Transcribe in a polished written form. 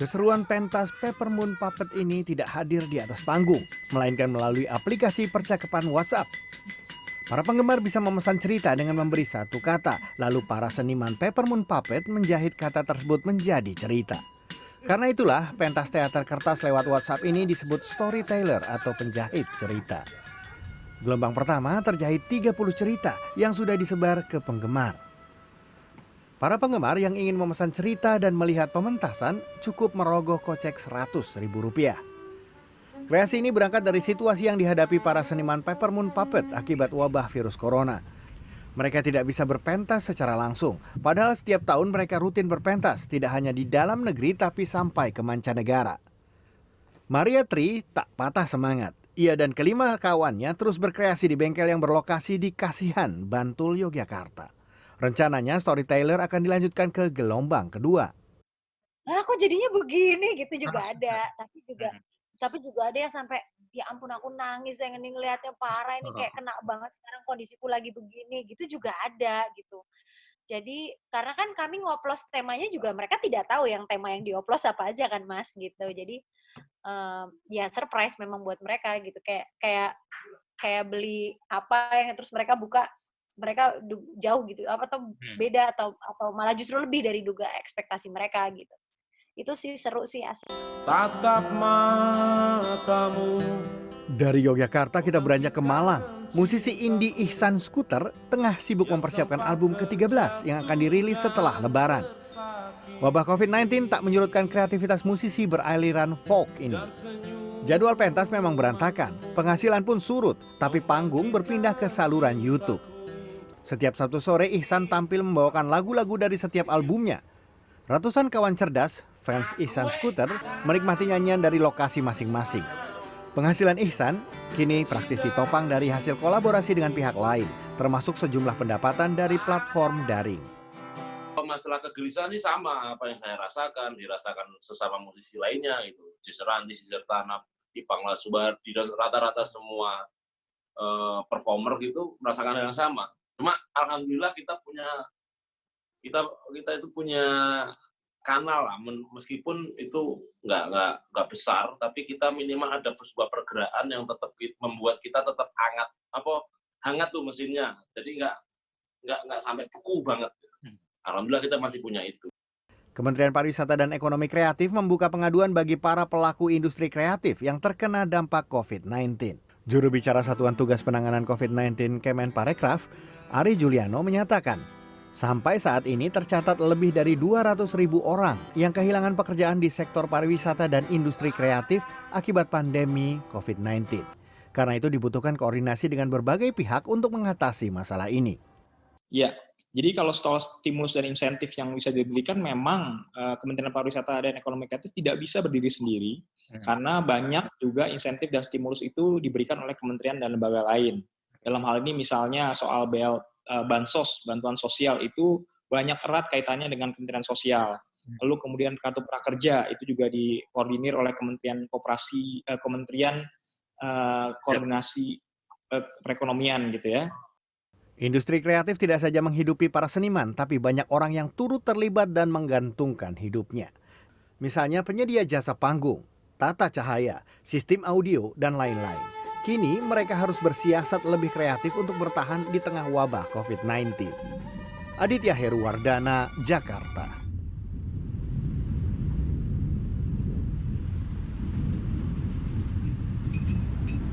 Keseruan pentas Peppermoon Puppet ini tidak hadir di atas panggung, melainkan melalui aplikasi percakapan WhatsApp. Para penggemar bisa memesan cerita dengan memberi satu kata, lalu para seniman Peppermoon Puppet menjahit kata tersebut menjadi cerita. Karena itulah, pentas teater kertas lewat WhatsApp ini disebut storyteller atau penjahit cerita. Gelombang pertama terjahit 30 cerita yang sudah disebar ke penggemar. Para penggemar yang ingin memesan cerita dan melihat pementasan cukup merogoh kocek Rp100.000. Kreasi ini berangkat dari situasi yang dihadapi para seniman Peppermoon Puppet akibat wabah virus corona. Mereka tidak bisa berpentas secara langsung, padahal setiap tahun mereka rutin berpentas, tidak hanya di dalam negeri tapi sampai ke mancanegara. Maria Tri tak patah semangat. Ia dan kelima kawannya terus berkreasi di bengkel yang berlokasi di Kasihan, Bantul, Yogyakarta. Rencananya storyteller akan dilanjutkan ke gelombang kedua. "Ah, kok jadinya begini?" Gitu juga ada. Tapi juga ada yang sampai, "Ya ampun aku nangis ya ini ngelihatnya parah, ini kayak kena banget sekarang kondisiku lagi begini." Gitu juga ada gitu. Jadi karena kan kami ngoplos temanya juga mereka tidak tahu yang tema yang dioplos apa aja kan Mas, gitu. Jadi, ya surprise memang buat mereka gitu. Kayak kayak kayak beli apa yang terus mereka buka, mereka jauh gitu, apa tuh beda atau malah justru lebih dari duga ekspektasi mereka gitu. Itu sih seru sih, asik. Tatap matamu. Dari Yogyakarta kita beranjak ke Malang. Musisi indie Ihsan Scooter tengah sibuk mempersiapkan album ke-13 yang akan dirilis setelah Lebaran. Wabah COVID-19 tak menyurutkan kreativitas musisi beraliran folk ini. Jadwal pentas memang berantakan, penghasilan pun surut, tapi panggung berpindah ke saluran YouTube. Setiap Sabtu sore Ihsan tampil membawakan lagu-lagu dari setiap albumnya. Ratusan kawan cerdas, fans Ihsan Scooter, menikmati nyanyian dari lokasi masing-masing. Penghasilan Ihsan kini praktis ditopang dari hasil kolaborasi dengan pihak lain, termasuk sejumlah pendapatan dari platform daring. Masalah kegelisahan ini sama apa yang saya rasakan, dirasakan sesama musisi lainnya itu. Ciserandi, Ciser Tanap, Ipang Lasubar, di rata-rata semua performer gitu merasakan hal yang sama. Cuma alhamdulillah kita itu punya kanal lah, meskipun itu nggak besar, tapi kita minimal ada sebuah pergerakan yang tetap membuat kita tetap hangat tuh mesinnya, jadi nggak sampai beku banget. Alhamdulillah kita masih punya itu. Kementerian Pariwisata dan Ekonomi Kreatif membuka pengaduan bagi para pelaku industri kreatif yang terkena dampak COVID-19. Juru bicara Satuan Tugas Penanganan COVID-19 Kemenparekraf, Ari Juliano menyatakan, sampai saat ini tercatat lebih dari 200.000 orang yang kehilangan pekerjaan di sektor pariwisata dan industri kreatif akibat pandemi COVID-19. Karena itu dibutuhkan koordinasi dengan berbagai pihak untuk mengatasi masalah ini. Ya, jadi kalau soal stimulus dan insentif yang bisa diberikan memang Kementerian Pariwisata dan Ekonomi Kreatif tidak bisa berdiri sendiri karena banyak juga insentif dan stimulus itu diberikan oleh kementerian dan lembaga lain. Dalam hal ini misalnya soal bansos, bantuan sosial itu banyak erat kaitannya dengan Kementerian Sosial. Lalu kemudian kartu prakerja itu juga dikoordinir oleh Kementerian Koperasi, Kementerian Koordinasi Perekonomian gitu ya. Industri kreatif tidak saja menghidupi para seniman, tapi banyak orang yang turut terlibat dan menggantungkan hidupnya. Misalnya penyedia jasa panggung, tata cahaya, sistem audio, dan lain-lain. Kini mereka harus bersiasat lebih kreatif untuk bertahan di tengah wabah COVID-19. Aditya Heruwardana, Jakarta.